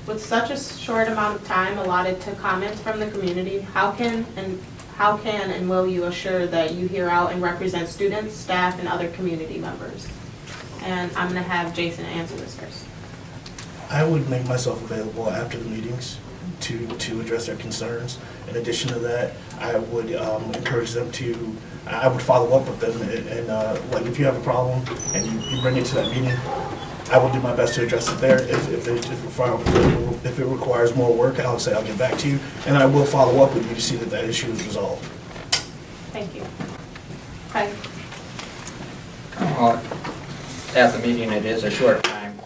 With such a short amount of time allotted to comments from the community, how can and will you assure that you hear out and represent students, staff, and other community members? And I'm going to have Jason answer this first. I would make myself available after the meetings to address their concerns. In addition to that, I would encourage them to, I would follow up with them and like if you have a problem and you bring it to that meeting, I will do my best to address it there. If it requires more work, I'll say I'll get back to you, and I will follow up with you to see that that issue is resolved. Thank you. Okay. At the meeting, it is a short time.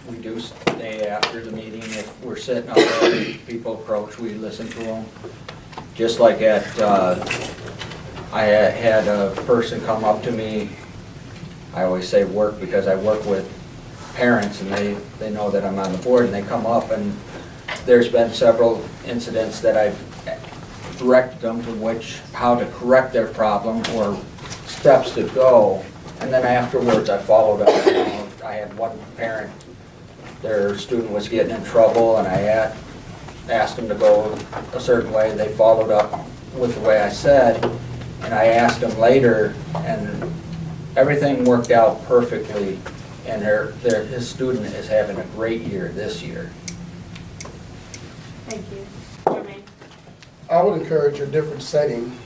We do stay after the meeting. If we're sitting up there, people approach, we listen to them. Just like I had a person come up to me, I always say work because I work with parents and they know that I'm on the board, and they come up, and there's been several incidents that I've directed them to how to correct their problem or steps to go, and then afterwards I followed up. I had one parent, their student was getting in trouble, and I asked them to go a certain way. They followed up with the way I said, and I asked them later, and everything worked out perfectly, and his student is having a great year this year. Thank you. Jermaine? I would encourage a different setting,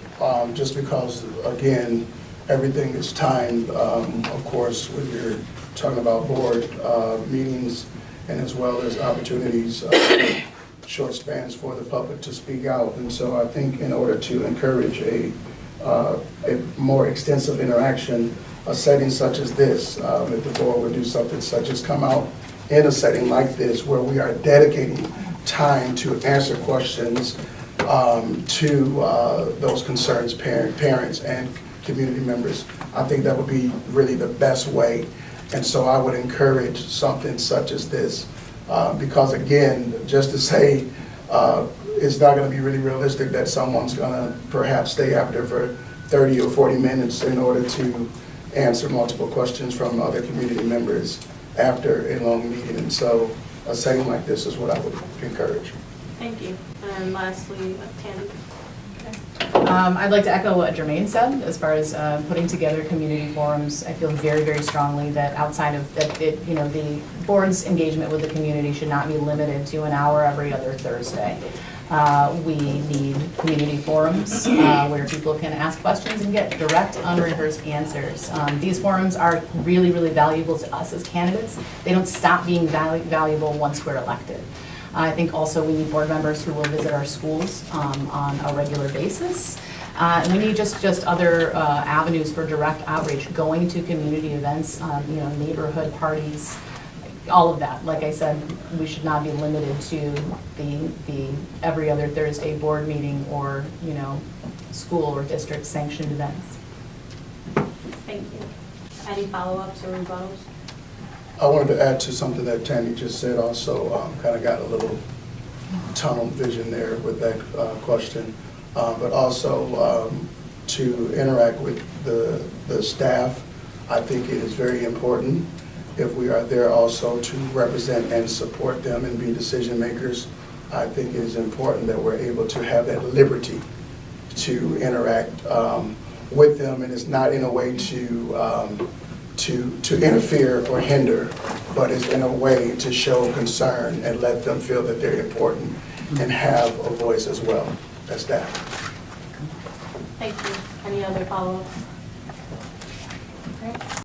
just because, again, everything is timed. Of course, when you're talking about board meetings, and as well as opportunities, short spans for the public to speak out. And so I think in order to encourage a more extensive interaction, a setting such as this, if the board would do something such as come out in a setting like this where we are dedicating time to answer questions to those concerns, parents and community members, I think that would be really the best way. And so I would encourage something such as this, because again, just to say it's not going to be really realistic that someone's going to perhaps stay after for 30 or 40 minutes in order to answer multiple questions from other community members after a long meeting. And so a setting like this is what I would encourage. Thank you. And lastly, Tammy. I'd like to echo what Jermaine said as far as putting together community forums. I feel very, very strongly that outside of that, the board's engagement with the community should not be limited to an hour every other Thursday. We need community forums where people can ask questions and get direct, unrehearsed answers. These forums are really, really valuable to us as candidates. They don't stop being valuable once we're elected. I think also we need board members who will visit our schools on a regular basis. We need just other avenues for direct outreach, going to community events, neighborhood parties, all of that. Like I said, we should not be limited to the every other Thursday board meeting or school or district sanctioned events. Thank you. Any follow-ups or rebuttals? I wanted to add to something that Tammy just said also, kind of got a little tunnel vision there with that question, but also to interact with the staff. I think it is very important if we are there also to represent and support them and be decision makers. I think it is important that we're able to have that liberty to interact with them, and it's not in a way to interfere or hinder, but it's in a way to show concern and let them feel that they're important and have a voice as well as staff. Thank you. Any other follow-ups?